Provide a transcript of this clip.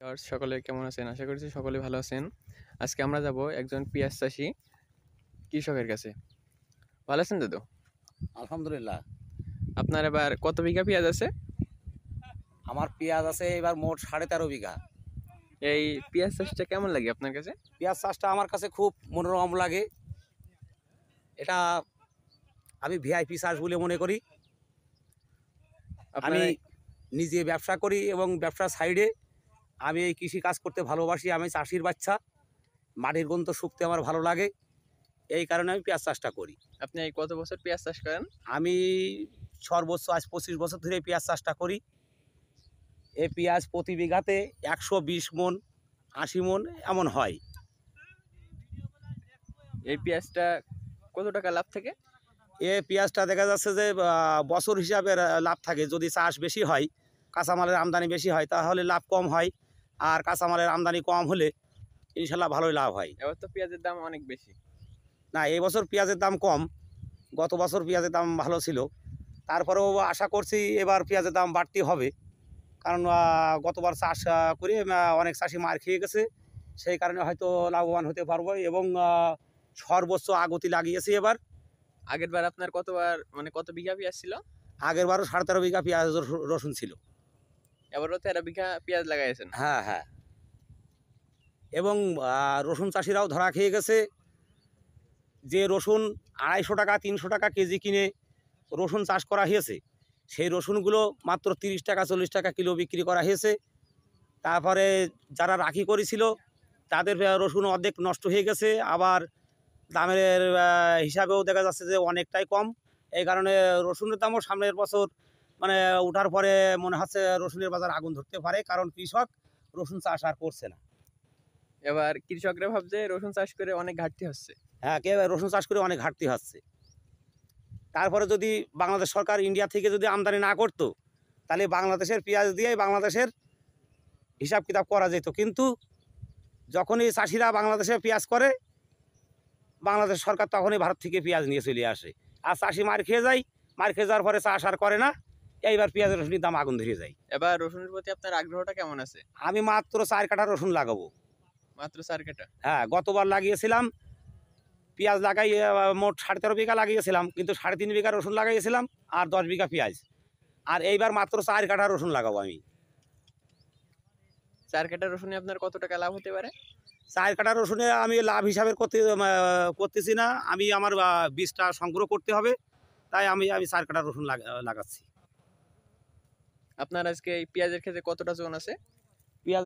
সকলে কেমন আছেন? আশা করছি সকলে ভালো আছেন। আজকে আমরা যাব একজন পেঁয়াজ চাষী কৃষকের কাছে। ভালো আছেন দাদু? আলহামদুলিল্লাহ। আপনার এবার কত বিঘা পেঁয়াজ আছে? আমার পেঁয়াজ আছে এবার মোট 13.5 বিঘা। এই পেঁয়াজ চাষটা কেমন লাগে আপনার কাছে? পেঁয়াজ চাষটা আমার কাছে খুব মনোরম লাগে। এটা আমি ভিআইপি চাষ বলে মনে করি। আপনার আমি নিজে ব্যবসা করি এবং ব্যবসার সাইডে আমি এই কৃষি কাজ করতে ভালোবাসি। আমি চাষির বাচ্চা, মাটির গন্ধ শুঁকতে আমার ভালো লাগে। এই কারণে আমি পেঁয়াজ চাষটা করি। আপনি এই কত বছর পেঁয়াজ চাষ করেন? আমি সর্বোচ্চ আজ 25 বছর ধরে পেঁয়াজ চাষটা করি। এই পেঁয়াজ প্রতি বিঘাতে 120 মণ 80 মণ এমন হয়। এই পেঁয়াজটা কত টাকা লাভ থাকে? এ পেঁয়াজটা দেখা যাচ্ছে যে বছর হিসাবে লাভ থাকে। যদি চাষ বেশি হয়, কাঁচামালের আমদানি বেশি হয়, তাহলে লাভ কম হয়। আর কাঁচামালের আমদানি কম হলে ইনশাল্লাহ ভালোই লাভ হয়। এবার তো পেঁয়াজের দাম অনেক বেশি। না, এই বছর পেঁয়াজের দাম কম। গত বছর পেঁয়াজের দাম ভালো ছিল। তারপরেও আশা করছি এবার পেঁয়াজের দাম বাড়তি হবে। কারণ গতবার চাষ করে অনেক চাষি মার খেয়ে গেছে। সেই কারণে হয়তো লাভবান হতে পারবো এবং সর্বোচ্চ আগতি লাগিয়েছি এবার। আগের বার আপনার কত বিঘা পেঁয়াজ ছিল? আগের বারও 13.5 বিঘা পেঁয়াজ রসুন ছিল। এবারও 13 বিঘা পেঁয়াজ লাগাইছেন। হ্যাঁ, হ্যাঁ। এবং রসুন চাষিরাও ধরা খেয়ে গেছে যে রসুন 250 টাকা 300 টাকা কেজি কিনে রসুন চাষ করা হয়েছে, সেই রসুনগুলো মাত্র 30 টাকা 40 টাকা কিলো বিক্রি করা হয়েছে। তারপরে যারা রাখি করেছিল তাদের রসুন অর্ধেক নষ্ট হয়ে গেছে। আবার দামের হিসাবেও দেখা যাচ্ছে যে অনেকটাই কম। এই কারণে রসুনের দামও সামনের বছর মানে ওঠার পরে মনে হচ্ছে রসুনের বাজার আগুন ধরতে পারে, কারণ কৃষক রসুন চাষ আর করছে না। এবার কৃষকরা ভাবছে রসুন চাষ করে অনেক ঘাটতি হচ্ছে। হ্যাঁ, রসুন চাষ করে অনেক ঘাটতি হচ্ছে। তারপরে যদি বাংলাদেশ সরকার ইন্ডিয়া থেকে যদি আমদানি না করতো, তাহলে বাংলাদেশের পেঁয়াজ দিয়েই বাংলাদেশের হিসাব কিতাব করা যেত। কিন্তু যখনই চাষিরা বাংলাদেশে পেঁয়াজ করে, বাংলাদেশ সরকার তখনই ভারত থেকে পেঁয়াজ নিয়ে চলে আসে। আর চাষি মার খেয়ে যায়। মার খেয়ে যাওয়ার পরে চাষ আর করে না। এইবার পেঁয়াজ রসুনের দাম আগুন ধরে যায়। এবার রসুনের প্রতি আপনার আগ্রহটা কেমন আছে? আমি মাত্র 4 কাঠা রসুন লাগাবো। মাত্র 4 কাঠা? হ্যাঁ, গতবার লাগিয়েছিলাম পেঁয়াজ লাগাই মোট 13.5 বিঘা লাগিয়েছিলাম, কিন্তু 3.5 বিঘা রসুন লাগাইছিলাম আর 10 বিঘা পেঁয়াজ। আর এইবার মাত্র 4 কাঠা রসুন লাগাবো আমি। 4 কাঠা রসুনে আপনার কত টাকা লাভ হতে পারে? 4 কাঠা রসুনে আমি লাভ হিসাবে করতেছি না। আমি আমার বীজটা সংগ্রহ করতে হবে, তাই আমি 4 কাঠা রসুন লাগাচ্ছি। আপনার আজকে এই পেঁয়াজের ক্ষেতে কতটা জোন আছে?